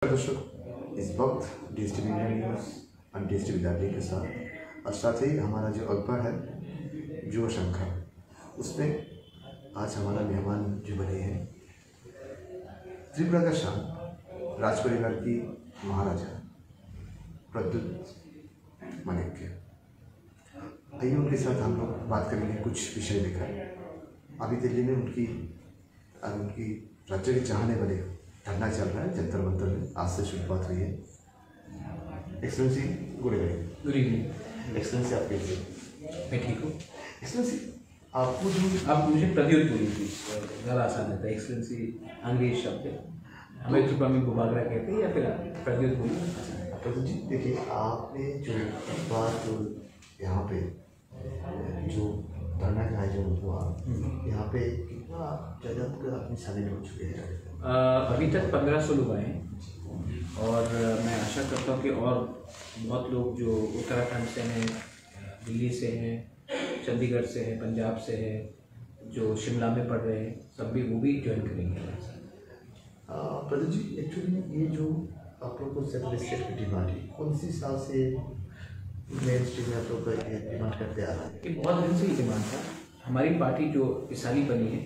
दर्शक, इस वक्त डीएसटीवी इंडिया न्यूज़ और डीएसटीवी लाइव के साथ और साथ ही हमारा जो अखबार है युवा शंखा, उसमें आज हमारा मेहमान जो बने हैं त्रिपुरा का शान राज परिवार की महाराजा प्रद्युत माणिक्य। आइए उनके साथ हम लोग बात करेंगे कुछ विषय लेकर। अभी दिल्ली में उनकी राज्य के चाहने वाले धरना चल रहा है जंतर मंतर में, आज से शुरुआत हुई है। Excellency good evening. एक्सलेंसी आप कैसे? मैं ठीक हूँ। एक्सलेंसी आपको जो आप मुझे प्रद्युत बोली थी, ज़्यादा आसान रहता है। एक्सलेंसी अंग्रेज शब्द है, हमें त्रिपुरा में गुबागरा कहते हैं, या फिर प्रद्युत बोली। प्रद्युत जी देखिए, आपने जो बात यहाँ पे जो धरना का आयोजन हुआ, यहाँ पे कितना ज़्यादा अपनी शामिल हो चुके हैं? अभी तक 1500 लोग आए हैं और मैं आशा करता हूँ कि और बहुत लोग जो उत्तराखंड से हैं, दिल्ली से हैं, चंडीगढ़ से हैं, पंजाब से हैं, जो शिमला में पढ़ रहे हैं, सब भी वो भी ज्वाइन करेंगे। प्रद्युत जी, एक्चुअली ये जो आप लोग को सेंट्रल स्टेट की डिमांड है, कौन सी साल से मेन स्ट्रीम में आप लोग डिमांड करते आ रहे हैं? ये बहुत दिन से ही डिमांड था। हमारी पार्टी जो इस साल ही बनी है,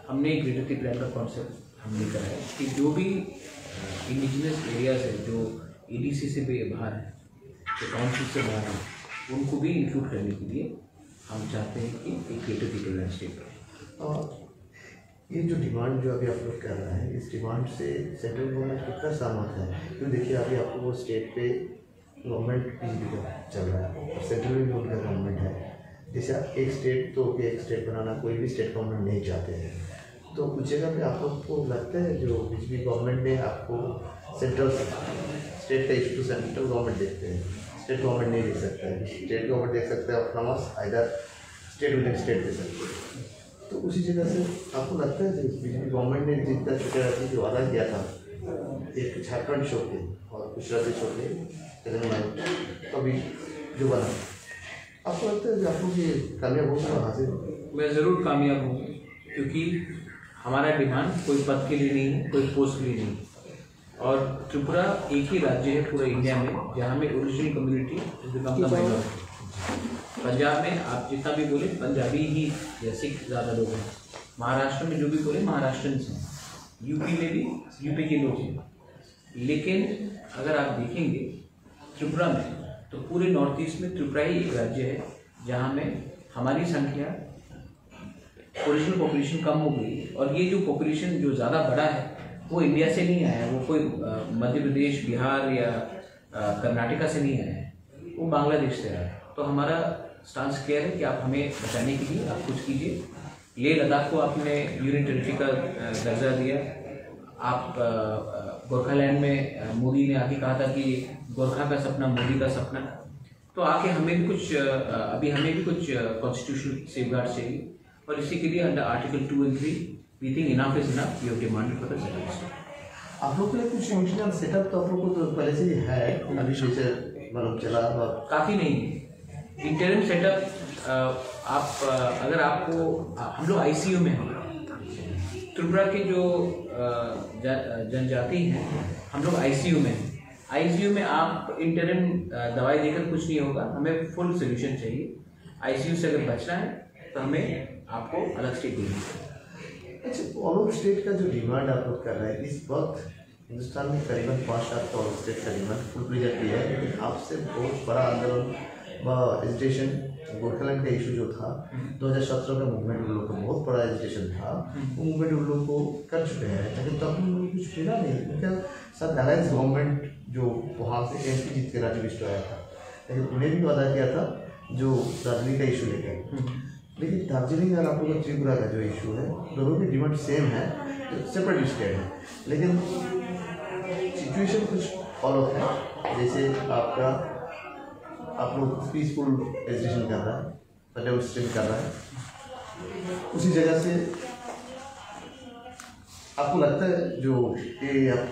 हमने ग्रेटर प्लान का कॉन्सेप्ट हम लेकर आए कि जो भी इंडिजिनस एरियाज है जो एडीसी से भी बाहर है, जो काउंसिल से बाहर है, उनको भी इंक्लूड करने के लिए हम चाहते हैं कि एक ग्रेटर प्लान स्टेट करें। ये जो डिमांड जो अभी आप लोग कर रहे हैं, इस डिमांड से सेंट्रल गवर्नमेंट कितना सहमत है? क्योंकि देखिए अभी आपको वो स्टेट पे गवर्नमेंट बीजेपी का चल रहा है और सेंट्रल में भी उनका गवर्नमेंट है। जैसे एक स्टेट तो एक स्टेट बनाना कोई भी स्टेट गवर्नमेंट नहीं चाहते हैं, तो कुछ जगह पे आप लोग को लगता है जो बीजेपी गवर्नमेंट ने आपको सेंट्रल स्टेट का इशू सेंट्रल गवर्नमेंट देखते हैं, स्टेट गवर्नमेंट नहीं देख सकता है। स्टेट गवर्नमेंट देख सकते हैं अपना मस आइदर स्टेट विद स्टेट दे सकते हैं। तो उसी जगह से आपको लगता है बीजेपी गवर्नमेंट ने जितना छोटे राज्य जो वादा किया था, एक झारखंड शो के और कुछ राज्य शो के तेलंगाना अभी जो बना, आपको लगता है कि आप लोग ये कामयाब होगा हासिल? मैं ज़रूर कामयाब हूँ, क्योंकि हमारा डिमांड कोई पद के लिए नहीं है, कोई पोस्ट के लिए नहीं है। और त्रिपुरा एक ही राज्य है पूरे इंडिया में जहाँ में original community become the minority. Punjab में आप जितना भी बोले पंजाबी ही जैसे ज़्यादा लोग हैं, महाराष्ट्र में जो भी बोले महाराष्ट्रन्स हैं, यूपी में भी यूपी के लोग हैं। लेकिन अगर आप देखेंगे त्रिपुरा में, तो पूरे नॉर्थ ईस्ट में त्रिपुरा ही एक राज्य है जहाँ में हमारी संख्या ओरिजिनल पॉपुलेशन कम हो गई। और ये जो पॉपुलेशन जो ज़्यादा बड़ा है वो इंडिया से नहीं आया, वो कोई मध्य प्रदेश, बिहार या कर्नाटका से नहीं आया है, वो बांग्लादेश से आया है। तो हमारा स्टांस क्लियर है कि आप हमें बचाने के लिए आप कुछ कीजिए। लेह लद्दाख को आपने यूनियन टेरिटरी का दर्जा दिया। आप गोरखालैंड में मोदी ने आके कहा था कि गोरखा का सपना मोदी का सपना, तो आके हमें भी कुछ अभी हमें भी कुछ कॉन्स्टिट्यूशनल सेफगार्ड चाहिए। और इसी के लिए अंडर आर्टिकल 2 और 3 we think enough is enough, we have demanded for the central state. आप लोग के लिए कुछ इंटरनल सेटअप तो आप लोग को तो पहले से ही है, अभी से मतलब चला और काफ़ी नहीं है इंटरनल सेटअप। आप अगर आपको हम लोग आईसीयू में हैं, त्रिपुरा के जो जनजाति हैं, हम लोग आईसीयू में हैं। आईसीयू में आप इंटरन दवाई देकर कुछ नहीं होगा, हमें फुल सोल्यूशन चाहिए। आईसीयू से अगर बचना है तो हमें आपको अलग स्टेट देनी है। अच्छा, अलग स्टेट का जो डिमांड आप लोग कर रहे हैं, इस वक्त हिंदुस्तान में करीबन 5 लाख का अलग स्टेट का डिमांड फुल प्रोजेक्ट किया है। लेकिन आपसे बहुत बड़ा आंदोलन व एजिटेशन गोरखालैंड का इशू जो था 2017 का मूवमेंट, उन लोगों का बहुत बड़ा एजिटेशन था, वो मूवमेंट उन लोगों को कर चुके हैं। लेकिन तब उन लोगों को कुछ मिला नहीं, क्योंकि सर अलायंस गवर्नमेंट जो वहाँ से एमपी जीत के राज्य लिस्ट आया था, लेकिन उन्हें भी वादा किया था जो दार्जिलिंग का इशू लेकर। लेकिन दार्जिलिंग और आप लोगों का त्रिपुरा का जो इशू है, दोनों की डिमांड सेम है, तो सेपरेट स्टेट है, लेकिन सिचुएशन कुछ अलग है। जैसे आपका आप लोग पीसफुल एजुकेशन कर रहा है, पहले स्ट्रीम कर रहा है, उसी जगह से आपको लगता है जो ये आप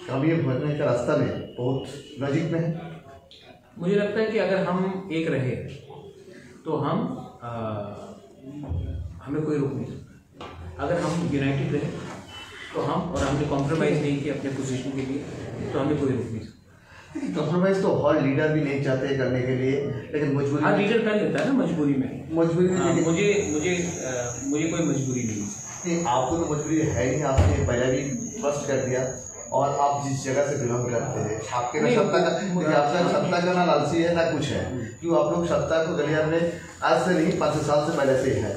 कामयाब होने का रास्ता में बहुत नज़दीक में है? मुझे लगता है कि अगर हम एक रहे तो हमें कोई रोक नहीं सकता। अगर हम यूनाइटेड रहे तो हमने कॉम्प्रोमाइज़ नहीं किया अपने पोजीशन के लिए, तो हमें कोई रोक नहीं सकता। कॉम्प्रोमाइज तो हर लीडर भी नहीं चाहते करने के लिए, लेकिन मजबूरी हाँ, लीडर कर लेता है ना मजबूरी में। लेकिन मुझे कोई मजबूरी नहीं है। नहीं, आपको तो मजबूरी है नहीं, आपने पहले भी फर्स्ट कर दिया, और आप जिस जगह से बिलोंग करते हैं आपके ना सत्ता का, देखिए आपका सत्ता का ना लालची है ना कुछ है, क्यों आप लोग सत्ता को गलियार में आज से नहीं 5 साल से पहले से ही है,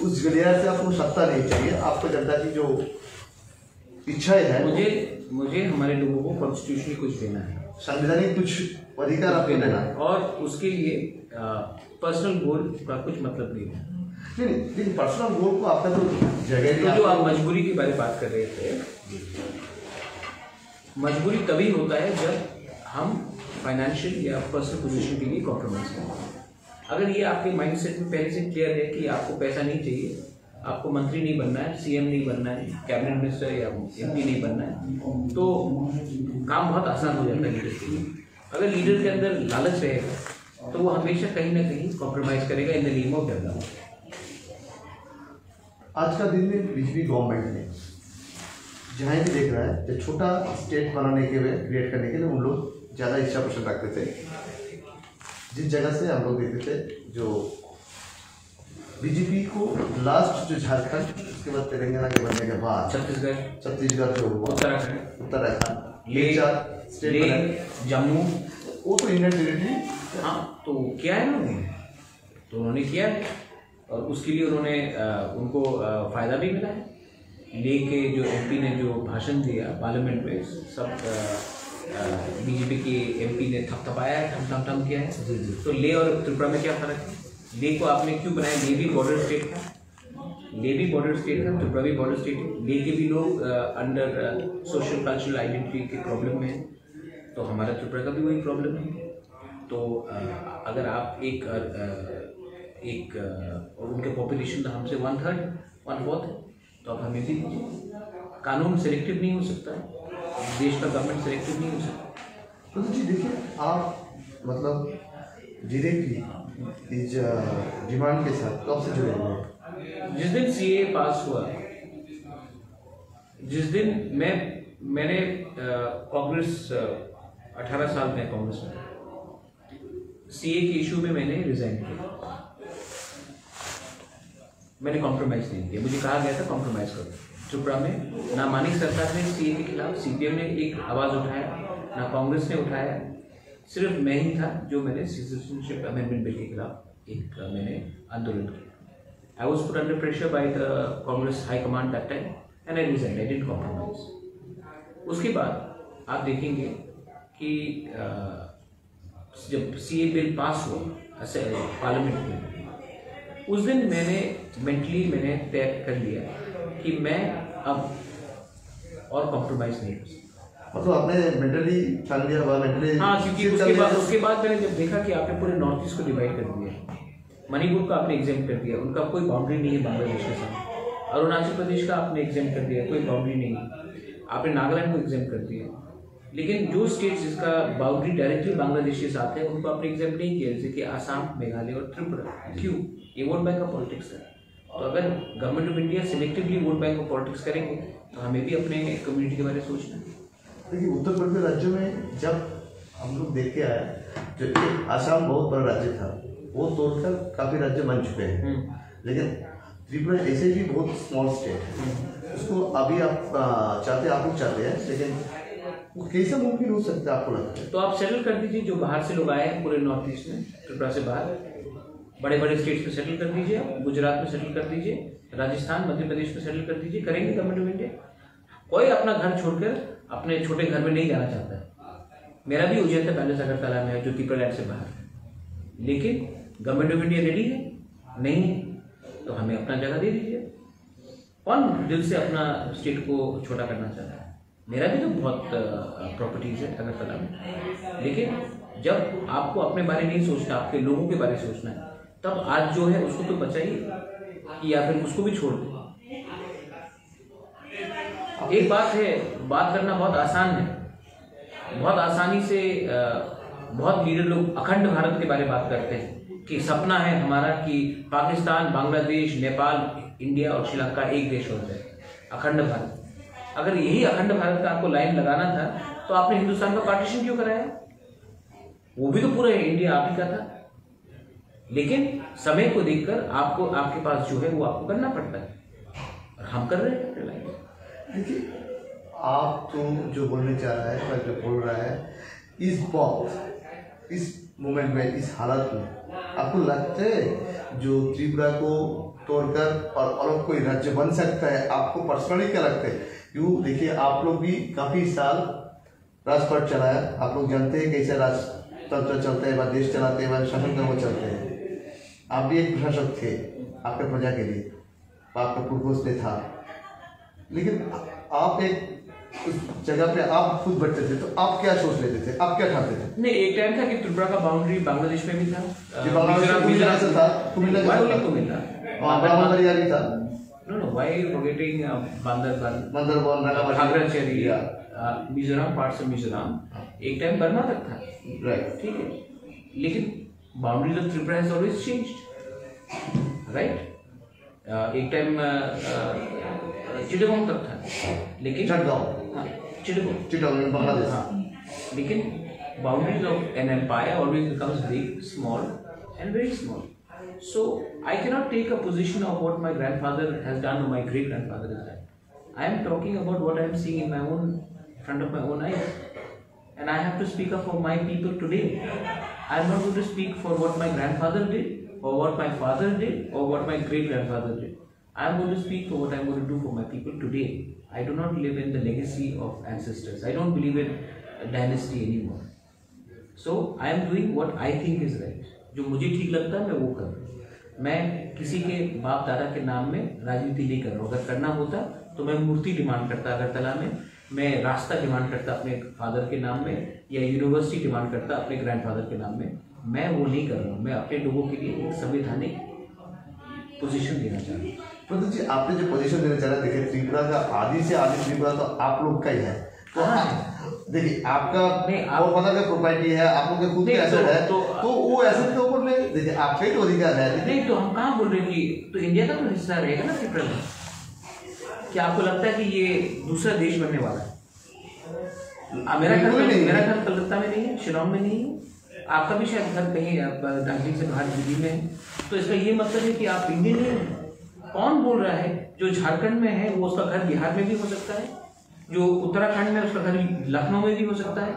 उस गलियार से आपको सत्ता नहीं चाहिए, आपको जनता की जो इच्छाएं है, मुझे हमारे लोगों को कॉन्स्टिट्यूशनली कुछ देना है, संवैधानिक कुछ अधिकार आपको देना है, और उसके लिए पर्सनल गोल का कुछ मतलब नहीं है। नहीं, लेकिन पर्सनल गोल को आपका तो जगह तो जो आप मजबूरी की बात कर रहे थे, मजबूरी तभी होता है जब हम फाइनेंशियल या पर्सनल पोजीशन के लिए कॉम्प्रोमाइज करते हैं। अगर ये आपके माइंडसेट में पहले से क्लियर है कि आपको पैसा नहीं चाहिए, आपको मंत्री नहीं बनना है, सीएम नहीं बनना है, कैबिनेट मिनिस्टर या एमपी नहीं बनना है, तो काम बहुत आसान हो जाता है लीडर के लिए। अगर लीडर के अंदर लालच रहेगा तो वो हमेशा कहीं ना कहीं कॉम्प्रोमाइज करेगा in the name of development. आज का दिन में बीजेपी गवर्नमेंट ने जहाँ भी देख रहा है, जो छोटा स्टेट बनाने के लिए, क्रिएट करने के लिए उन लोग ज़्यादा इच्छा पोषण रखते थे। जिस जगह से हम लोग देखते थे, जो बीजेपी को लास्ट जो झारखंड, उसके बाद तेलंगाना के बनने के बाद छत्तीसगढ़ जो हुआ, उत्तराखंड, जम्मू, वो तो इंडियन टेरिटरी। हाँ, तो क्या है उन्होंने किया है, और उसके लिए उनको फ़ायदा भी मिला है। ले के जो एमपी ने जो भाषण दिया पार्लियामेंट में, सब बीजेपी के एमपी ने थपथपाया है, ठम किया है। तो ले और त्रिपुरा में क्या फ़र्क है? ले को आपने क्यों बनाया? ले भी बॉर्डर स्टेट था, त्रिपुरा भी बॉर्डर स्टेट है। ले के भी लोग अंडर सोशल कल्चरल आइडेंटिटी के प्रॉब्लम में हैं, तो हमारा त्रिपुरा का भी वही प्रॉब्लम है। तो अगर आप एक उनके पॉपुलेशन का हमसे 1/3 1/4 तो आप हमें भी दीजिए। कानून सेलेक्टिव नहीं हो सकता, देश का गवर्नमेंट सेलेक्टिव नहीं हो सकता। तो जी देखिए, आप मतलब डायरेक्टली इस डिमांड के साथ कब से जुड़े हुए हैं? जिस दिन सीए पास हुआ, जिस दिन मैंने कांग्रेस 18 साल में कांग्रेस में, सीए के इशू में मैंने रिजाइन किया, मैंने कॉम्प्रोमाइज़ नहीं किया। मुझे कहा गया था कॉम्प्रोमाइज़ करो। त्रिपुरा में ना मानिक सरकार ने सीए के खिलाफ, सीपीएम ने एक आवाज़ उठाया, ना कांग्रेस ने उठाया, सिर्फ मैं ही था जो मैंने सिटीजनशिप अमेंडमेंट बिल के खिलाफ मैंने आंदोलन किया। I was put under pressure by the Congress high command that time and I resigned, I didn't compromise. उसके बाद आप देखेंगे कि जब सीए बिल पास हुआ पार्लियामेंट में, उस दिन मैंने मैंने तय कर लिया कि मैं अब और कॉम्प्रोमाइज़ नहीं कर सकता। मतलब आपने मेंटली ठान लिया हुआ, मेंटली। हाँ, क्योंकि उसके बाद मैंने जब देखा कि आपने पूरे नॉर्थ ईस्ट को डिवाइड कर दिया, मणिपुर का आपने एग्जाम कर दिया, उनका कोई बाउंड्री नहीं है बांग्लादेश के साथ। अरुणाचल प्रदेश का आपने एग्जाम कर दिया, कोई बाउंड्री नहीं है। आपने नागालैंड को एग्जाम कर दिया, लेकिन जो स्टेट जिसका बाउंड्री डायरेक्टली बांग्लादेश के साथ है उनको आपने एग्जाम नहीं किया, जैसे कि आसाम, मेघालय और त्रिपुरा। क्यों? ये वोट बैंक का पॉलिटिक्स है। तो अगर government of India selectively vote bank of politics करेंगे तो हमें भी अपने कम्युनिटी के बारे में सोचना है। देखिए, उत्तर पूर्वी राज्यों में जब हम लोग देख के आए, जो एक आसाम बहुत बड़ा राज्य था, वो तोड़कर काफ़ी राज्य बन चुके हैं, लेकिन त्रिपुरा ऐसे भी बहुत स्मॉल स्टेट है, उसको अभी आप लोग चाहते हैं, लेकिन वो कैसे मुमकिन हो सकता है आपको लगता है? तो आप सेटल कर दीजिए, जो बाहर से लोग आए हैं पूरे नॉर्थ ईस्ट में, त्रिपुरा से बाहर बड़े बड़े स्टेट्स में सेटल कर दीजिए, आप गुजरात में सेटल कर दीजिए, राजस्थान, मध्य प्रदेश में सेटल कर दीजिए। करेंगे गवर्नमेंट ऑफ इंडिया? कोई अपना घर छोड़कर अपने छोटे घर में नहीं जाना चाहता है। मेरा भी उज्जैन पैलेस अगरतला में है, जो त्रिपुरा से बाहर है, लेकिन गवर्नमेंट ऑफ इंडिया रेडी है नहीं, तो हमें अपना जगह दे दीजिए। कौन दिल से अपना स्टेट को छोटा करना चाहता है? मेरा भी तो बहुत प्रॉपर्टीज है अगरतला में, लेकिन जब आपको अपने बारे में नहीं सोचना, आपके लोगों के बारे में सोचना है, तब आज जो है उसको तो बचाइए या फिर उसको भी छोड़ दें। एक बात है, बात करना बहुत आसान है, बहुत आसानी से बहुत लीडर लोग अखंड भारत के बारे में बात करते हैं कि सपना है हमारा कि पाकिस्तान, बांग्लादेश, नेपाल, इंडिया और श्रीलंका एक देश हो जाए, अखंड भारत। अगर यही अखंड भारत का आपको लाइन लगाना था तो आपने हिंदुस्तान का पार्टीशन क्यों कराया? वो भी तो पूरा इंडिया आप ही का था। लेकिन समय को देखकर आपको आपके पास जो है वो आपको करना पड़ता है, और हम कर रहे हैं लाइन। देखिए आप तो जो बोलने चाह रहा है वह जो बोल रहा है, इस वक्त इस मोमेंट में इस हालत में आपको लगता है जो त्रिपुरा को तोड़कर और अलग कोई राज्य बन सकता है? आपको पर्सनली क्या लगता है? क्यों देखिए आप लोग भी काफ़ी साल राजपथ चलाया, आप लोग जानते हैं कैसे राजतंत्र चलते हैं, देश चलाते हैं, शासन कर्म चलते हैं। आप भी एक प्रशासक थे आपके प्रजा के लिए, आपका पूर्वज में था, लेकिन आप एक उस जगह पे आप खुद बैठते थे, तो आप क्या सोच लेते थे, आप क्या ठाते थे? नहीं, एक टाइम था कि त्रिपुरा का बाउंड्री बांग्लादेश में भी था, बांग्लादेश से था, कुमिल्ला ब्राह्मणबाड़िया भी था। No, why are you forgetting Bandarban, Rangamati, Khagrachari, Mizoram, parts of Mizoram एक टाइम बर्मा तक था, राइट? ठीक है, लेकिन boundaries of Tripura has always changed, right? एक टाइम चिटगांव तक था, लेकिन चिटगांव बांग्लादेश, हाँ, लेकिन boundaries of an empire always becomes big, small and very small. So I cannot take a position of what my grandfather has done or my great grandfather has done. I am talking about what I am seeing in my own front of my own eyes, and I have to speak up for my people today. I am not going to speak for what my grandfather did, or what my father did, or what my great grandfather did. I am going to speak for what I am going to do for my people today. I do not live in the legacy of ancestors. I don't believe in a dynasty anymore. So I am doing what I think is right. जो मुझे ठीक लगता है मैं वो कर रहा हूँ. मैं किसी के बाप दादा के नाम में राजनीति नहीं कर रहा हूँ. अगर करना होता तो मैं मूर्ति डिमांड करता अगरतला में, मैं रास्ता डिमांड करता अपने फादर के नाम में, या यूनिवर्सिटी डिमांड करता अपने ग्रैंडफादर के नाम में. मैं वो नहीं कर रहा हूँ. मैं अपने लोगों के लिए एक संवैधानिक पोजीशन देना चाह रहा हूँ. प्रदीप जी, आपने जो पोजीशन देना चाह रहे हैं, देखिए त्रिपुरा का आदि से आदि त्रिपुरा तो आप लोग का ही है. तो देखिए आपका और पता का प्रॉपर्टी है, आप लोग के खुद के एसेट है, तो वो एसेट के ऊपर में देखिए आपका ही तो अधिकार है. नहीं तो हम कहाँ बोल रहे हैं कि तो इंडिया का तो हिस्सा रहेगा ना त्रिपुरा में. क्या आपको लगता है कि ये दूसरा देश बनने वाला है? मेरा घर कलकत्ता में नहीं है, शिलोंग में नहीं है, आपका भी शायद घर कहीं दार्जिलिंग से बाहर दिल्ली में है. तो इसका ये मतलब है कि आप इंडियन नहीं हैं. कौन बोल रहा है? जो झारखंड में है वो उसका घर बिहार में भी हो सकता है, जो उत्तराखंड में उसका घर लखनऊ में भी हो सकता है,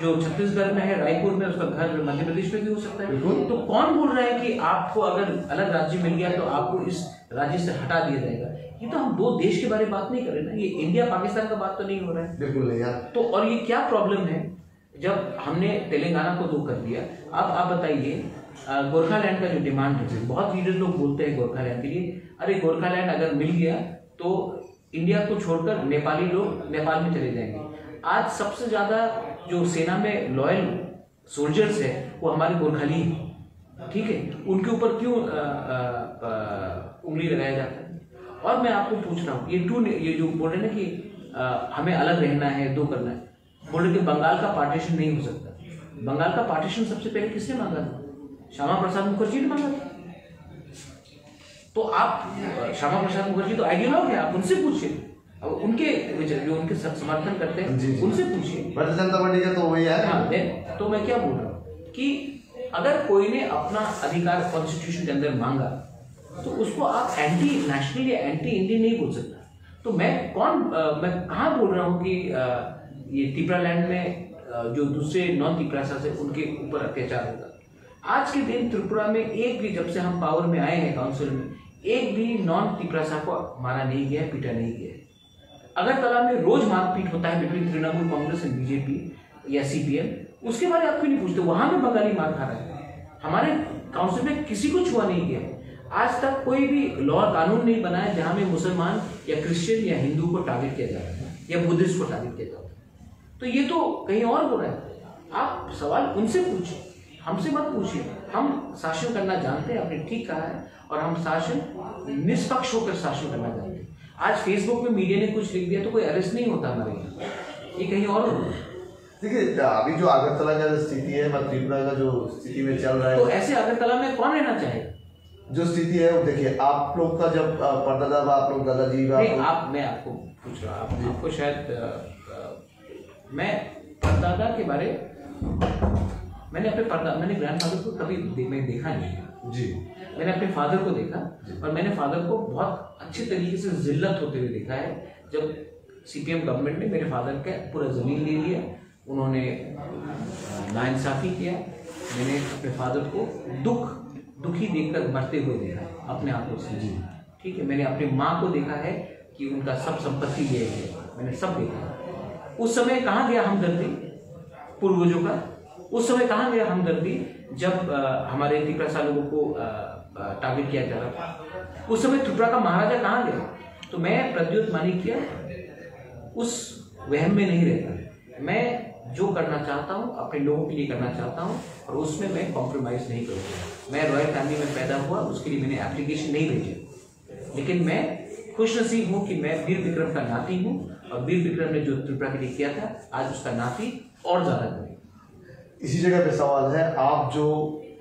जो छत्तीसगढ़ में है रायपुर में उसका घर मध्य प्रदेश में भी हो सकता है. तो कौन बोल रहा है कि आपको अगर अलग राज्य मिल गया तो आपको इस राज्य से हटा दिया जाएगा? ये तो हम दो देश के बारे में बात नहीं कर रहे ना. ये इंडिया पाकिस्तान का बात तो नहीं हो रहा है. बिल्कुल नहीं यार. तो और ये क्या प्रॉब्लम है जब हमने तेलंगाना को दो कर दिया? अब आप बताइए, गोरखालैंड का जो डिमांड है, बहुत लीडर लोग बोलते हैं गोरखालैंड के लिए, अरे गोरखालैंड अगर मिल गया तो इंडिया को छोड़कर नेपाली लोग नेपाल में चले जाएंगे. आज सबसे ज्यादा जो सेना में लॉयल सोल्जर्स है वो हमारे गोरखाली हैं, ठीक है. उनके ऊपर क्यों उंगली लगाया जाता है? और मैं आपको पूछ रहा हूँ, ये जो बोल रहे हैं ना कि हमें अलग रहना है, दो करना है, बोल रहे कि बंगाल का पार्टीशन नहीं हो सकता. बंगाल का पार्टीशन सबसे पहले किसने मांगा था? श्यामा प्रसाद मुखर्जी ने मांगा था. तो आप श्यामा प्रसाद मुखर्जी तो आइडियोलॉग है, आप उनसे पूछिए. अब उनके जो उनके समर्थन करते हैं उनसे पूछिए. भारतीय जनता पार्टी का तो वही है. हाँ, तो मैं क्या बोल रहा हूँ कि अगर कोई ने अपना अधिकार कॉन्स्टिट्यूशन के अंदर मांगा तो उसको आप एंटी नेशनल या एंटी इंडियन नहीं बोल सकता. तो मैं कहाँ बोल रहा हूँ कि ये त्रिपुरा लैंड में जो दूसरे नॉन त्रिपुरासा से उनके ऊपर अत्याचार होगा. आज के दिन त्रिपुरा में एक भी, जब से हम पावर में आए हैं काउंसिल में, एक भी नॉन त्रिपुरासा को मारा नहीं गया, पीटा नहीं गया. अगरतला में रोज मारपीट होता है between Trinamool Congress and BJP या सीपीएम. उसके बारे में आप क्यों नहीं पूछते? वहां में बंगाली मार खा रहा है. हमारे काउंसिल में किसी को छुआ नहीं गया. आज तक कोई भी लॉ कानून नहीं बना है जहां में मुसलमान या क्रिश्चियन या हिंदू को टारगेट किया जा रहा है या बुद्धिस्ट को टारगेट किया जा रहा है. तो ये तो कहीं और हो रहा है. आप सवाल उनसे पूछिए, हमसे मत पूछिए. हम शासन करना जानते हैं, आपने ठीक कहा है, और हम शासन निष्पक्ष होकर शासन करना जानते हैं. आज फेसबुक में मीडिया ने कुछ लिख दिया तो कोई अरेस्ट नहीं होता हमारे यहाँ, ये कहीं और होता है. देखिए अभी जो अगरतला का स्थिति है, त्रिपुरा का जो स्थिति में चल रहा है, तो ऐसे अगरतला में कौन रहना चाहेगा? जो स्थिति है वो देखिए, आप लोग का जब परदादा, आप लोग दादाजी, मैं आपको पूछ रहा हूँ आपको शायद मैं परदादा के बारे मैंने ग्रैंडफादर को कभी मैं देखा नहीं जी। मैंने अपने फादर को देखा और मैंने फादर को बहुत अच्छे तरीके से जिल्लत होते हुए देखा है। जब सीपीएम गवर्नमेंट ने मेरे फादर का पूरा ज़मीन ले लिया, उन्होंने नाइंसाफ़ी किया, मैंने अपने फादर को दुखी देखकर मरते हुए देखा अपने आंखों से। जी ठीक है। मैंने अपनी माँ को देखा है कि उनका सब संपत्ति ले गए, मैंने सब देखा। उस समय कहाँ गया हमदर्दी पूर्वजों का? उस समय कहाँ गया हमदर्दी जब हमारे त्रिपुरा लोगों को टारगेट किया जा रहा था? उस समय त्रिपुरा का महाराजा कहाँ गया? तो मैं प्रद्योत माणिक्य उस वहम में नहीं रहता। मैं जो करना चाहता हूँ अपने लोगों के लिए करना चाहता हूँ और उसमें मैं कॉम्प्रोमाइज़ नहीं करूँगा। मैं रॉयल फैमिली में पैदा हुआ, उसके लिए मैंने एप्लीकेशन नहीं भेजी, लेकिन मैं खुशनसीब हूँ कि मैं वीर विक्रम का नाती हूँ और वीर विक्रम ने जो त्रिपुरा के लिए किया था आज उसका नाती और ज़्यादा करे। इसी जगह पे सवाल है, आप जो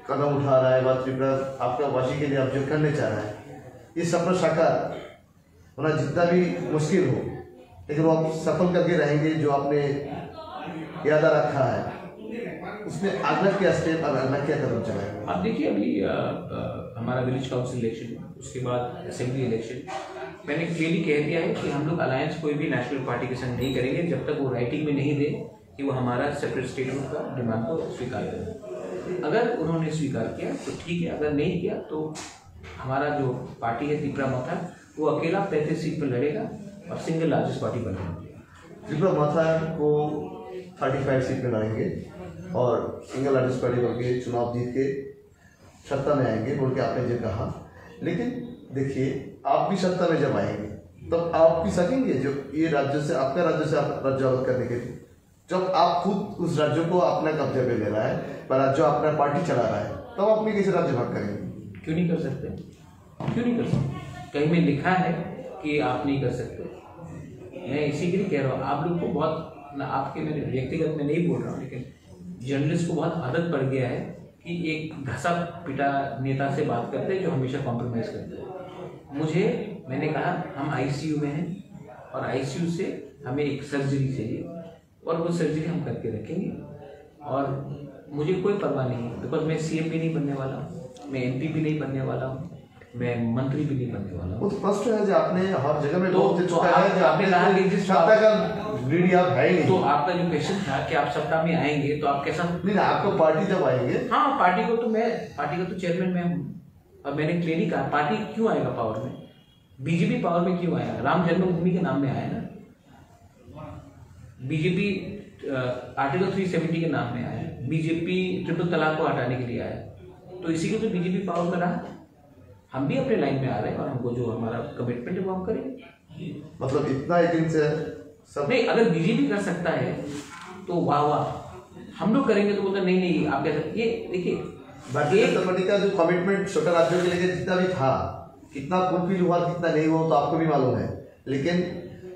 कदम उठा रहा है बात त्रिपुरा आपका वासी के लिए आप जो करने चाह रहे हैं, ये सपना साकार होना जितना भी मुश्किल हो, लेकिन वो आप सफल करके रहेंगे जो आपने इरादा रखा है, उसमें अगला क्या स्टेप, अगला क्या कदम चलाएंगे? आप देखिए अभी हमारा विलेज काउंसिल इलेक्शन, उसके बाद असेंबली इलेक्शन, मैंने क्लियरली कह दिया है कि हम लोग अलायंस कोई भी नेशनल पार्टी के संग नहीं करेंगे जब तक वो राइटिंग में नहीं दे कि वो हमारा सेपरेट स्टेटमेंट का डिमांड को स्वीकार करें। अगर उन्होंने स्वीकार किया तो ठीक है, अगर नहीं किया तो हमारा जो पार्टी है त्रिपुरा माथा, वो अकेला 35 सीट पर लड़ेगा और सिंगल लार्जेस्ट पार्टी बनेगा। त्रिपुरा माथा को 35 सीट पर लड़ेंगे और सिंगल लार्जेस्ट पार्टी बन के चुनाव जीत के सत्ता में आएंगे बोल के आपने जो कहा। लेकिन देखिए, आप भी सत्ता में जब आएंगे तब आप भी सकेंगे जो ये राज्य से आपका राज्य से आप राज्य अलग करने के लिए, जब आप खुद उस राज्य को अपना कब्जे पे ले रहा है पर राज्य अपना पार्टी चला रहा है, तब आप भी कैसे राज्य भाग करेंगे? क्यों नहीं कर सकते? क्यों नहीं कर सकते? कहीं में लिखा है कि आप नहीं कर सकते। मैं इसी के लिए कह रहा हूँ, आप लोग को बहुत ना, आपके मेरे व्यक्तिगत में नहीं बोल रहा हूँ, लेकिन जर्नलिस्ट को बहुत आदत पड़ गया है कि एक घसा पिटा नेता से बात करते हैं जो हमेशा कॉम्प्रोमाइज़ करते हैं। मैंने कहा हम आईसीयू में हैं और आईसीयू से हमें एक सर्जरी चाहिए और वो सर्जरी हम करके रखेंगे और मुझे कोई परवाह नहीं है, बिकॉज मैं सीएम भी नहीं बनने वाला हूँ, मैं एमपी भी नहीं बनने वाला हूँ, मैं मंत्री भी नहीं बनने वाला हूँ। वो तो स्पष्ट है जो आपने हर जगह में तो आपने कहा कि जिस सत्ता का ग्रीडी आप है ही नहीं। तो आपका जो क्वेश्चन था कि आप सत्ता में आएंगे तो आप कैसा? नहीं, आपको पार्टी जब आएंगे। हाँ, पार्टी का तो चेयरमैन मैं हूँ और मैंने क्लियरली कहा पार्टी क्यों आएगा पावर में, बीजेपी पावर में क्यों आया? राम जन्मभूमि के नाम में आया ना, बीजेपी आर्टिकल 370 के नाम में आया, बीजेपी ट्रिपल तलाक को हटाने के लिए आया, तो इसी को तो बीजेपी पावर में रहा। हम भी अपने लाइन में आ रहे हैं और हमको जो हमारा कमिटमेंट है वो हम करेंगे। मतलब इतना एक दिन से सब नहीं, अगर बीजेपी कर सकता है तो वाह वाह, हम लोग करेंगे तो बोलते नहीं आप क्या ये देखिए, भारतीय जनता पार्टी का जो कमिटमेंट छोटे राज्यों के लिए जितना भी था, कितना फुलफिल हुआ कितना नहीं हुआ तो आपको भी मालूम है, लेकिन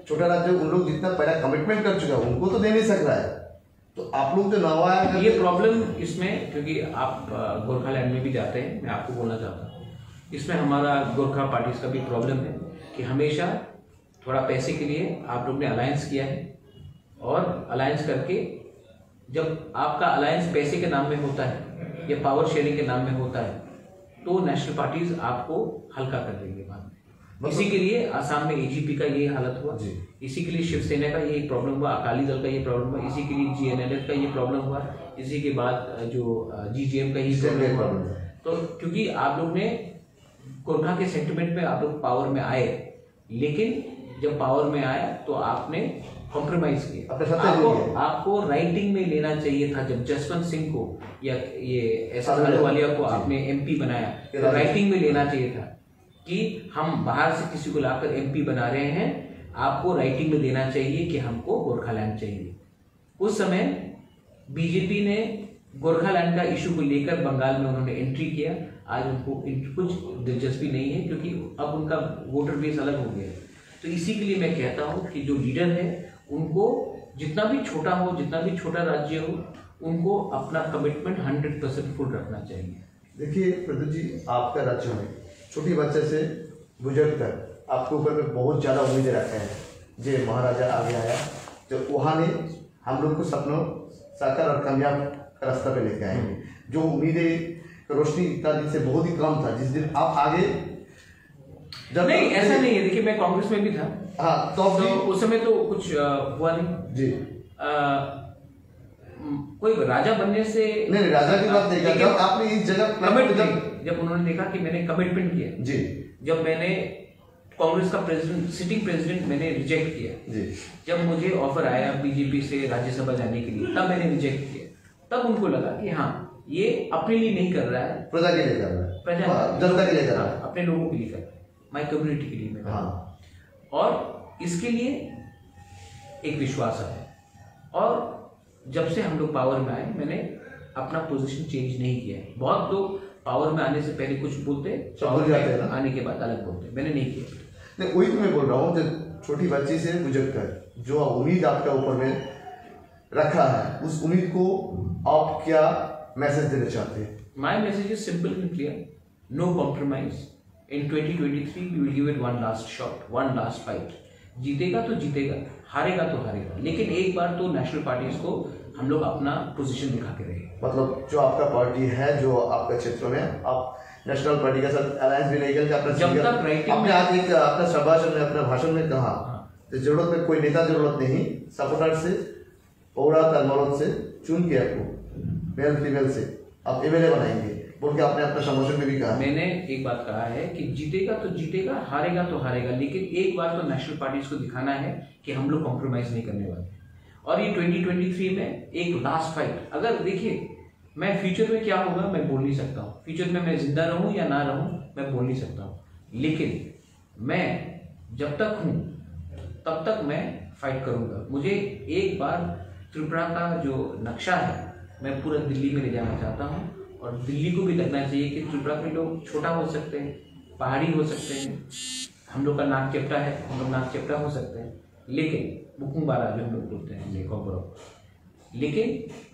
छोटा राज्य उन लोग जितना पहला कमिटमेंट कर चुका है उनको तो दे नहीं सक रहा है, तो आप लोग जो नवा ये प्रॉब्लम इसमें, क्योंकि आप गोरखालैंड में भी जाते हैं, मैं आपको बोलना चाहता हूँ इसमें हमारा गोरखा पार्टीज का भी प्रॉब्लम है कि हमेशा थोड़ा पैसे के लिए आप लोग ने अलायंस किया है और अलायंस करके जब आपका अलायंस पैसे के नाम में होता है या पावर शेयरिंग के नाम में होता है तो नेशनल पार्टीज आपको हल्का कर देंगे बाद में। इसी के लिए आसाम में एजीपी का ये हालत हुआ, इसी के लिए शिवसेना का ये प्रॉब्लम हुआ, अकाली दल का ये प्रॉब्लम हुआ, इसी के लिए जीएनएलएफ का ये प्रॉब्लम हुआ, इसी के बाद जो जीजेएम का ही प्रॉब्लम हुआ। तो क्योंकि आप लोग ने गोरखा के सेंटिमेंट में आप लोग पावर में आए, लेकिन जब पावर में आया तो आपने कॉम्प्रोमाइज किया। आपको राइटिंग में लेना चाहिए था, जब जसवंत सिंह को या ये एस अहलूवालिया को आपने एमपी बनाया तो राइटिंग में लेना चाहिए था कि हम बाहर से किसी को लाकर एमपी बना रहे हैं, आपको राइटिंग में देना चाहिए कि हमको गोरखालैंड चाहिए। उस समय बीजेपी ने गोरखालैंड का इशू को लेकर बंगाल में उन्होंने एंट्री किया, आज उनको कुछ दिलचस्पी नहीं है क्योंकि अब उनका वोटर बेस अलग हो गया। तो इसी के लिए मैं कहता हूँ कि जो लीडर है उनको जितना भी छोटा हो, जितना भी छोटा राज्य हो, उनको अपना कमिटमेंट 100% फुल रखना चाहिए। देखिए प्रद्युत जी, आपका राज्य में छोटी बच्चे से गुजर कर आपके ऊपर में बहुत ज़्यादा उम्मीदें रखे हैं, जो महाराजा आगे आया, तो वहाँ ने हम लोग को सपनों साकार और कामयाब का रास्ता पे लेके आएंगे। जो उम्मीदें रोशनी का दिन से बहुत ही कम था, जिस दिन आप आगे जब नहीं ऐसा नहीं है। देखिए मैं कांग्रेस में भी था। हाँ तो उस समय तो कुछ हुआ नहीं जी। कोई राजा बनने से नहीं राजा की बात नहीं, जब आपने इस जगह जब उन्होंने देखा कि मैंने कमिटमेंट किया जी, जब मैंने कांग्रेस का प्रेसिडेंट सिटिंग प्रेसिडेंट मैंने रिजेक्ट किया जी, जब मुझे ऑफर आया बीजेपी से राज्यसभा जाने के लिए तब मैंने रिजेक्ट किया। तब उनको लगा कि हाँ ये अपने लिए नहीं कर रहा है, प्रजा के लिए कर रहा है, प्रजा जनता के लिए कर रहा है, अपने लोगों के लिए कर रहा है, माई कम्युनिटी के लिए मैं। हाँ। और इसके लिए एक विश्वास है। और जब से हम लोग पावर में आए मैंने अपना पोजीशन चेंज नहीं किया है। बहुत लोग पावर में आने से पहले कुछ बोलते, पावर में आने के बाद अलग बोलते, मैंने नहीं किया। नहीं वही तो मैं बोल रहा हूँ, जब छोटी बच्ची से गुजर कर जो उम्मीद आपका ऊपर में रखा है, उस उम्मीद को आप क्या मैसेज देना चाहते हैं? My message is simple and clear, no compromise. In 2023 we will give it one last shot, one last fight. जीतेगा तो जीतेगा, हारेगा तो हारेगा, लेकिन एक बार तो नेशनल पार्टीज को हम लोग अपना पोजीशन दिखा के रहे। मतलब जो आपका पार्टी है, जो आपका क्षेत्र में, आप नेशनल पार्टी के साथ अलायंस भी नहीं करके अपना जब तक राइटिंग आपने आज एक अपना संभाषण में अपने भाषण में कहा तो जरूरत में कोई नेता जरूरत नहीं, सपोर्टर से औरत और मर्द से चुन के आपको मेल फीमेल से आप एमएलए बनाएंगे बोल के आपने अपना संभाषण में भी कहा। मैंने एक बात कहा है कि जीतेगा तो जीतेगा, हारेगा तो हारेगा, लेकिन एक बार तो नेशनल पार्टीज को दिखाना है कि हम लोग कॉम्प्रोमाइज नहीं करने वाले। और ये 2023 में एक लास्ट फाइट। अगर देखिए मैं फ्यूचर में क्या होगा मैं बोल नहीं सकता हूँ, फ्यूचर में मैं जिंदा रहूँ या ना रहूँ मैं बोल नहीं सकता हूँ, लेकिन मैं जब तक हूँ तब तक मैं फाइट करूँगा। मुझे एक बार त्रिपुरा का जो नक्शा है मैं पूरा दिल्ली में ले जाना चाहता हूँ, और दिल्ली को भी लगना चाहिए कि त्रिपुरा के लोग छोटा हो सकते हैं, पहाड़ी हो सकते हैं, हम लोग का नाक चपटा है, हम लोग नाक चपटा हो सकते हैं, लेकिन बुकुंबारा जो हम लोग बोलते हैं, लेकिन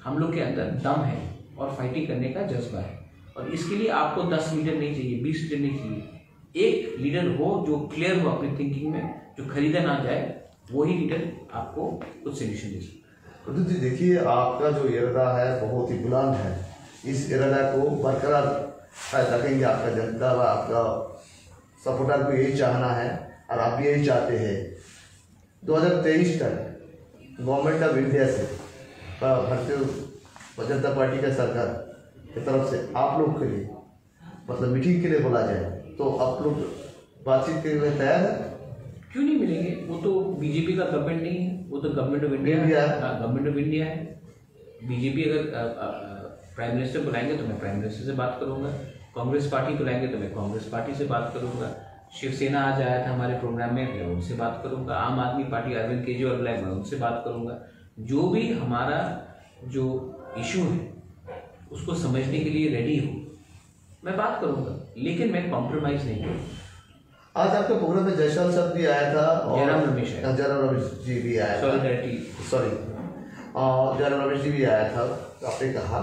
हम लोग के अंदर दम है और फाइटिंग करने का जज्बा है। और इसके लिए आपको 10 लीडर नहीं चाहिए, 20 लीडर नहीं चाहिए, एक लीडर हो जो क्लियर हो अपनी थिंकिंग में, जो खरीदा ना जाए, वही लीडर आपको कुछ सोल्यूशन दे सकते। प्रदीप जी देखिए, आपका जो इरादा है बहुत ही बुलंद है, इस इरादा को बरकरार रखेंगे। आपका जनता व आपका सपोर्टर को यही चाहना है और आप भी यही चाहते हैं। 2023 तक गवर्नमेंट ऑफ इंडिया से भारतीय जनता पार्टी का सरकार की तरफ से आप लोग के लिए मतलब मीटिंग के लिए बोला जाए तो आप लोग बातचीत के लिए तैयार है? क्यों नहीं मिलेंगे? वो तो बीजेपी का गवर्नमेंट नहीं है, वो तो गवर्नमेंट ऑफ इंडिया है, गवर्नमेंट ऑफ इंडिया है। बीजेपी अगर प्राइम मिनिस्टर बुलाएंगे तो मैं प्राइम मिनिस्टर से बात करूंगा, कांग्रेस पार्टी बुलाएंगे तो मैं कांग्रेस पार्टी से बात करूंगा, शिवसेना आज आया था हमारे प्रोग्राम में मैं उनसे बात करूंगा, आम आदमी पार्टी अरविंद केजरीवाल बुलाए मैं उनसे बात करूंगा। जो भी हमारा जो इशू है उसको समझने के लिए रेडी हो मैं बात करूंगा, लेकिन मैं कॉम्प्रोमाइज नहीं करूँगा। आज आपके प्रोग्राम में जयसवाल सर भी आया था और जयराम रमेश जी भी आया था, जयराम रमेश जी भी आया था। आपने कहा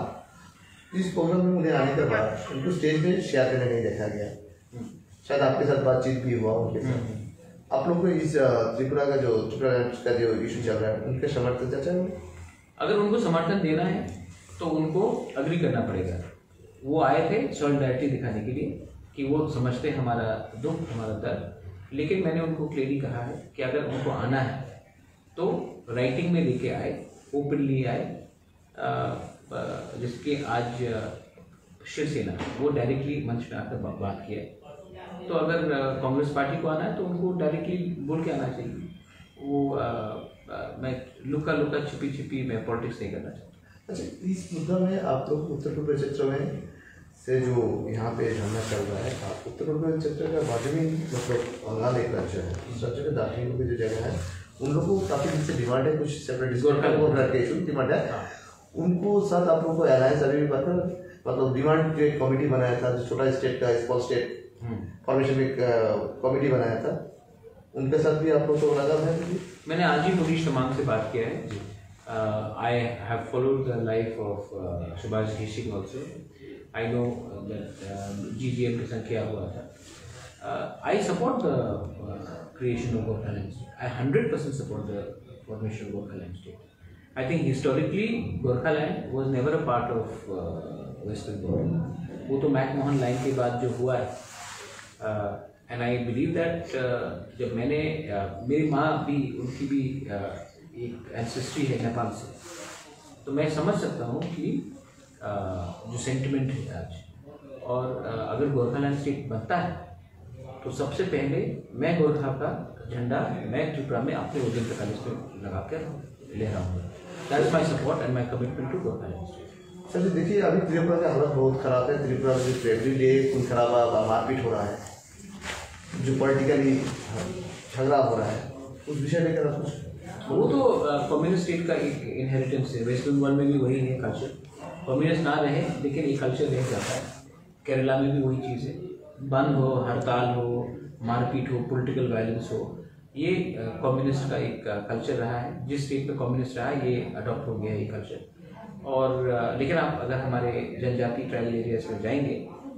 इस प्रोग्राम में उन्हें आने के बाद उनको स्टेज पे शेयर करने नहीं देखा गया, शायद आपके साथ बातचीत भी हुआ उनके साथ। आप लोग को इस त्रिपुरा का जो इशू चल रहा है उनके समर्थन चाहते हैं? अगर उनको समर्थन देना है तो उनको अग्री करना पड़ेगा। वो आए थे सॉलिडारिटी दिखाने के लिए कि वो समझते हमारा दुख, हमारा दर्द, लेकिन मैंने उनको क्लियरली कहा है कि अगर उनको आना है तो राइटिंग में लेके आए, ओपनली आए। जिसके आज शिवसेना वो डायरेक्टली मंच में आकर बात किया है, तो अगर कांग्रेस पार्टी को आना है तो उनको डायरेक्टली बोल के आना चाहिए। वो मैं लुका छिपी मैं पॉलिटिक्स नहीं करना चाहता। अच्छा, इस मुद्दा में आप लोग उत्तर पूर्व क्षेत्र में से जो यहाँ पे धरना चल रहा है, उत्तर पूर्व क्षेत्र का माध्यमिक मतलब बंगाल एक राज्य है, उस राज्य के दार्जिलिंग की जो जगह है उन लोगों को काफ़ी दिन से डिमांड है, कुछ सेपरेट डिमांड है, उनको साथ आप लोगों को अलायंस अभी भी पता मतलब डिमांड जो एक कमेटी बनाया था, जो छोटा स्टेट का स्मॉल स्टेट फॉर्मेशन में कमेटी बनाया था, उनके साथ भी आप लोग को लगा है? मैंने आज ही मुनीश तमांग से बात किया है। I have followed the life of Subhash Ghising also. I know that GGM के संग किया हुआ था। I support the creation of Gorkhaland state. I 100% support the formation of Gorkhaland state. I think historically Gorkhaland was never a part of West Bengal. वो तो McMahon line के बाद जो हुआ है, एंड आई बिलीव दैट जब मैंने मेरी माँ भी, उनकी भी एक एंसेस्ट्री है नेपाल से, तो मैं समझ सकता हूँ कि जो सेंटिमेंट है आज, और अगर गोरखालैंड स्टेट बनता है तो सबसे पहले मैं गोरखा का झंडा मैं त्रिपुरा में अपने ओजन पैलेस पे लगा कर ले रहा हूँ. That is my support and my commitment to Gorkhaland state. Sir देखिए, अभी त्रिपुरा का हालत बहुत ख़राब है. त्रिपुरा में एवरी डे खून खराबा, मारपीट हो रहा है, जो पॉलिटिकली झगड़ा हो रहा है, उस विषय लेकर आप कुछ? वो तो कम्युनिस्ट स्टेट का एक इनहेरिटेंस है. वेस्ट बंगाल में भी वही है कल्चर. कम्युनिस्ट ना रहे लेकिन ये कल्चर रह जाता है. केरला में भी वही चीज़ है. बंद हो, हड़ताल हो, मारपीट हो, पॉलिटिकल वायलेंस हो, ये कम्युनिस्ट का एक कल्चर रहा है. जिस स्टेट में कम्युनिस्ट रहा है ये अडॉप्ट हो गया है ये कल्चर. और लेकिन आप अगर हमारे जनजाति ट्राइबल एरियाज में जाएंगे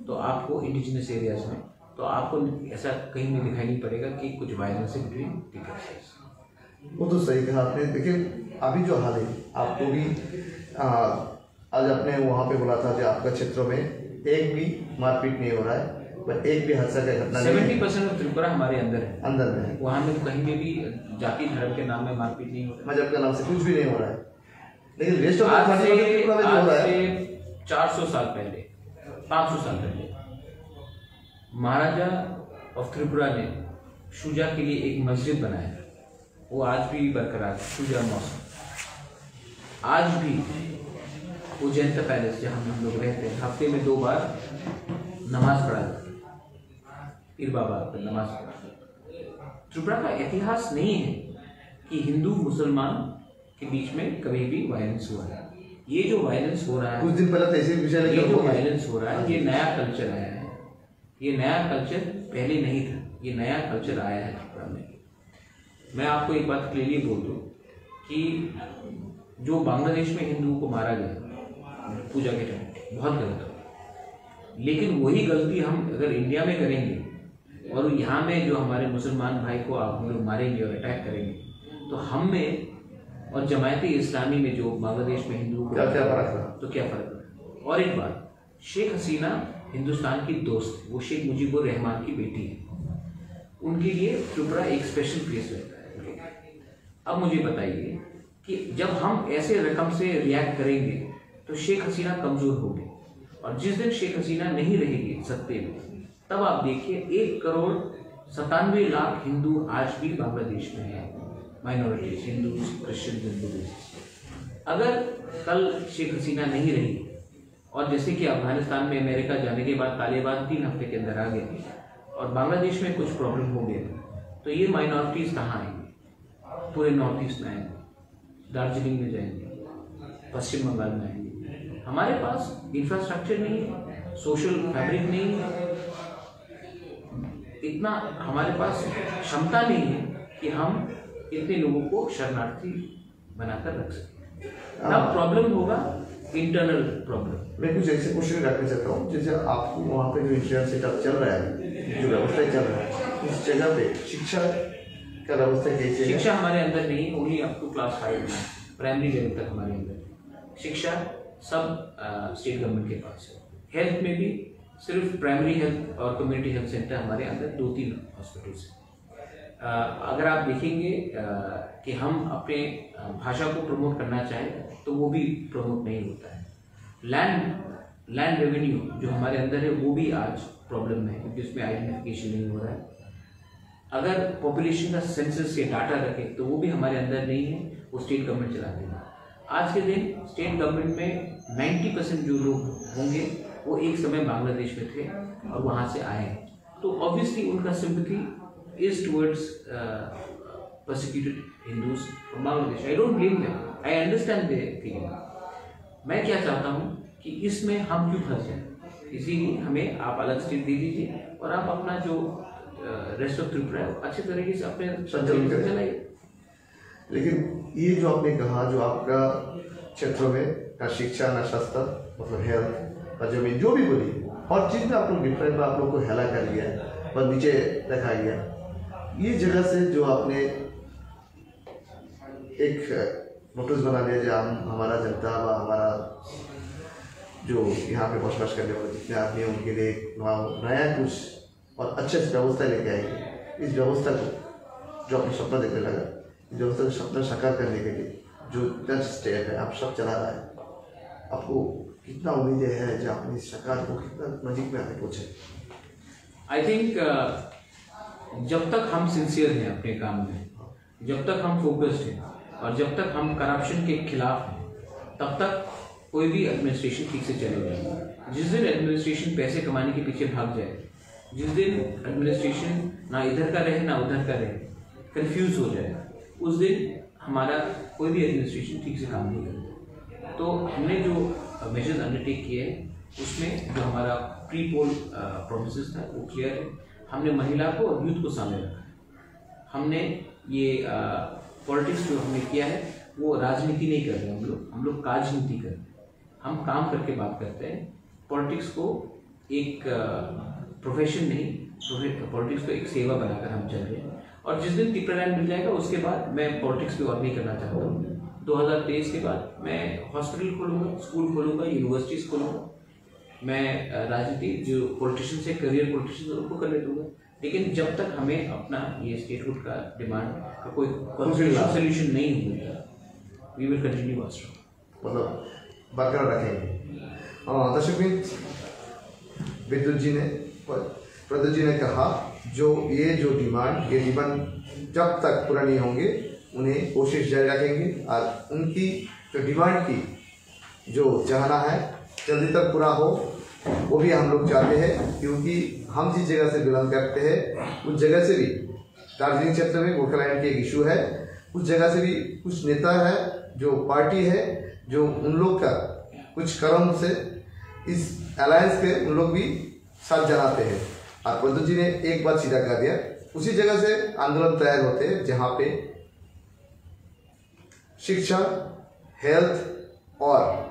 तो आपको इंडिजिनस एरियाज में तो आपको ऐसा कहीं भी दिखाई नहीं पड़ेगा कि कुछ वायलेंस है बिटवीन पीपल्स. वो तो सही कहा आपने. देखिए अभी जो हाल है, आपको भी आज आपने वहाँ पे बोला था कि आपका क्षेत्रों में एक भी मारपीट नहीं हो रहा है, पर एक भी हादसा का घटना 70% ऑफ त्रिपुरा हमारे अंदर है. अंदर में है. वहाँ में कहीं में भी जाति धर्म के नाम में मारपीट नहीं हो रहा है. मजहब के नाम से कुछ भी नहीं हो रहा है. लेकिन रेस्ट ऑफ आज से 400 साल पहले, 500 साल पहले महाराजा ऑफ त्रिपुरा ने शुजा के लिए एक मस्जिद बनाया. वो आज भी बरकरार है, शुजा मॉस्क. आज भी उज्जैन पैलेस जहाँ हम लोग रहते हैं, हफ्ते में 2 बार नमाज पढ़ा जाती है. पीर बाबा पर नमाज पढ़ा. त्रिपुरा का इतिहास नहीं है कि हिंदू मुसलमान के बीच में कभी भी वायलेंस हुआ है. ये जो वायलेंस हो रहा है, कुछ दिन पहले ऐसे विषय ये जो वायलेंस हो रहा है, ये नया कल्चर आया है. ये नया कल्चर पहले नहीं था, ये नया कल्चर आया है त्रिपुरा में. मैं आपको एक बात क्लियरली बोल दूं कि जो बांग्लादेश में हिंदुओं को मारा गया पूजा के टाइम, बहुत गलत हो. लेकिन वही गलती हम अगर इंडिया में करेंगे और यहाँ में जो हमारे मुसलमान भाई को आप लोग मारेंगे और अटैक करेंगे, तो हम में और जमायत इस्लामी में जो बांग्लादेश में हिंदुओं को क्या फर्क है? तो क्या फर्क है? और एक बात, शेख हसीना हिंदुस्तान की दोस्त, वो शेख मुजीबुर रहमान की बेटी है. उनके लिए त्रिपुरा एक स्पेशल प्लेस रहता है. अब मुझे बताइए कि जब हम ऐसे रकम से रिएक्ट करेंगे तो शेख हसीना कमज़ोर होगी, और जिस दिन शेख हसीना नहीं रहेगी सत्ते में, तब आप देखिए 1,97,00,000 हिंदू आज भी बांग्लादेश में हैं. Minorities, Hindu, Christian and Buddhist. अगर कल शेख हसीना नहीं रही और जैसे कि अफगानिस्तान में अमेरिका जाने के बाद तालिबान 3 हफ्ते के अंदर आ गए और बांग्लादेश में कुछ प्रॉब्लम हो गया, तो ये माइनॉरिटीज़ कहाँ आएंगे? पूरे नॉर्थ ईस्ट में आएंगे, दार्जिलिंग में जाएंगे, पश्चिम बंगाल में आएंगे. हमारे पास इंफ्रास्ट्रक्चर नहीं है, सोशल फैब्रिक नहीं है, इतना हमारे पास क्षमता नहीं है कि हम इतने लोगों को शरणार्थी बनाकर रख सकें. तब प्रॉब्लम होगा, इंटरनल प्रॉब्लम. मैं कुछ ऐसे क्वेश्चन रखना चाहता हूँ, जैसे आपको वहाँ पे जो इंश्योरेंस सेटअप चल रहा है, जो व्यवस्था चल रहा है, उस जगह पे शिक्षा का व्यवस्था कैसे है? शिक्षा हमारे अंदर नहीं, ओनली अप टू क्लास 5 में, प्राइमरी लेवल तक हमारे अंदर. शिक्षा सब स्टेट गवर्नमेंट के पास है. हेल्थ में भी सिर्फ प्राइमरी हेल्थ और कम्युनिटी हेल्थ सेंटर हमारे अंदर 2-3 हॉस्पिटल्स हैं. अगर आप देखेंगे कि हम अपने भाषा को प्रमोट करना चाहें तो वो भी प्रमोट नहीं होता है. लैंड रेवेन्यू जो हमारे अंदर है वो भी आज प्रॉब्लम है, क्योंकि उसमें आइडेंटिफिकेशन नहीं हो रहा है. अगर पॉपुलेशन का सेंसस या डाटा रखें तो वो भी हमारे अंदर नहीं है, वो स्टेट गवर्नमेंट चलाते हैं. आज के दिन स्टेट गवर्नमेंट में 90% जो लोग होंगे वो एक समय बांग्लादेश में थे और वहाँ से आए हैं. तो ऑब्वियसली उनका sympathy is towards persecuted Hindus from Bangladesh. I don't blame them. I understand their feeling. मैं क्या चाहता हूँ कि इसमें हम क्यों फंस जाएं? इसीलिए हमें आप अलग स्टेट दे दीजिए और आप अपना जो रेस्ट ऑफ त्रिपुरा है अच्छे तरीके से अपने संचालन चलाइए. लेकिन ये जो आपने कहा, जो आपका क्षेत्रों में ना शिक्षा ना स्वास्थ्य, मतलब हेल्थ और जमीन, जो भी बोली हर चीज़ में आप लोग डिफरेंट में आप लोग को हेला कर लिया है. पर नीचे रखा गया। ये जगह से जो आपने एक नोटिस बना दिया जो हमारा जनता व हमारा जो यहाँ पे बसवास करने वाले जितने आदमी हैं उनके लिए नया कुछ और अच्छे से व्यवस्था लेके आएंगे। इस व्यवस्था को जो अपने सपना देखने लगा, इस व्यवस्था को सपना साकार करने के लिए जो इतना स्टेप है आप सब चला रहा है, आपको कितना उम्मीदें है जो आपने इस साकार को कितना नजीक में आने पहुँचे? आई थिंक जब तक हम सिंसियर हैं अपने काम में, जब तक हम फोकस्ड हैं और जब तक हम करप्शन के खिलाफ हैं, तब तक कोई भी एडमिनिस्ट्रेशन ठीक से चलेगा। जिस दिन एडमिनिस्ट्रेशन पैसे कमाने के पीछे भाग जाए, जिस दिन एडमिनिस्ट्रेशन ना इधर का रहे ना उधर का रहे, कंफ्यूज हो जाए, उस दिन हमारा कोई भी एडमिनिस्ट्रेशन ठीक से काम नहीं करेगा। तो हमने जो मेजर्स अंडरटेक किए हैं उसमें जो हमारा प्री पोल प्रोमिस था वो क्लियर है। हमने महिला को और यूथ को सामने रखा है। हमने ये पॉलिटिक्स जो हमने किया है वो राजनीति नहीं कर रहे हम लोग राजनीति कर रहे हैं। हम काम करके बात करते हैं। पॉलिटिक्स को एक प्रोफेशन नहीं, पॉलिटिक्स को एक सेवा बनाकर हम चल रहे हैं। और जिस दिन त्रिपुरा लैंड मिल जाएगा उसके बाद मैं पॉलिटिक्स पे और नहीं करना चाहता हूँ। 2023 के बाद मैं हॉस्पिटल खोलूँगा, स्कूल खोलूँगा, यूनिवर्सिटीज़ खोलूँगा। मैं राजनीति जो पॉलिटिशियन से करियर पॉलिटिशियन उनको करने दूँगा। लेकिन जब तक हमें अपना ये स्टेटहुड का डिमांड का कोई सोल्यूशन नहीं होगा, we will continue our struggle, मतलब बरकरार रखेंगे। दर्शक प्रद्युत जी ने कहा जो डिमांड जब तक पूरा नहीं होंगे उन्हें कोशिश जारी रखेंगे और उनकी जो डिमांड की जो चाहना है जल्दी तक पूरा हो वो भी हम लोग चाहते हैं, क्योंकि हम जिस जगह से बिलोंग करते हैं उस जगह से भी दार्जिलिंग क्षेत्र में गोरखालैंड की एक इशू है। उस जगह से भी कुछ नेता है जो पार्टी है जो उन लोग का कुछ कर्म से इस अलायंस के उन लोग भी साथ जनाते हैं। और प्रद्युत जी ने एक बात सीधा कर दिया, उसी जगह से आंदोलन तैयार होते हैं जहाँ पे शिक्षा, हेल्थ और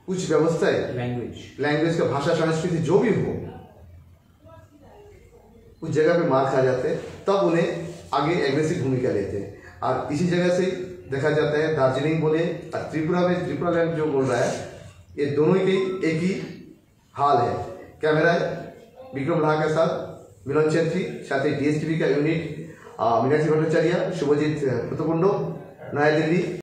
कुछ व्यवस्थाएं, लैंग्वेज का भाषा संस्कृति जो भी हो उस जगह पे मार खा जाते हैं, तब उन्हें आगे एग्रेसिव भूमिका लेते हैं। और इसी जगह से देखा जाता है दार्जिलिंग बोले और त्रिपुरा में त्रिपुरा लैंड जो बोल रहा है, ये दोनों की एक ही हाल है। कैमरा विक्रम ढा के साथ मिलन छेत्री, साथ ही DSTV का यूनिट मीनाक्षी भट्टाचार्य, शुभजीत पुतकुंडो, नया दिल्ली।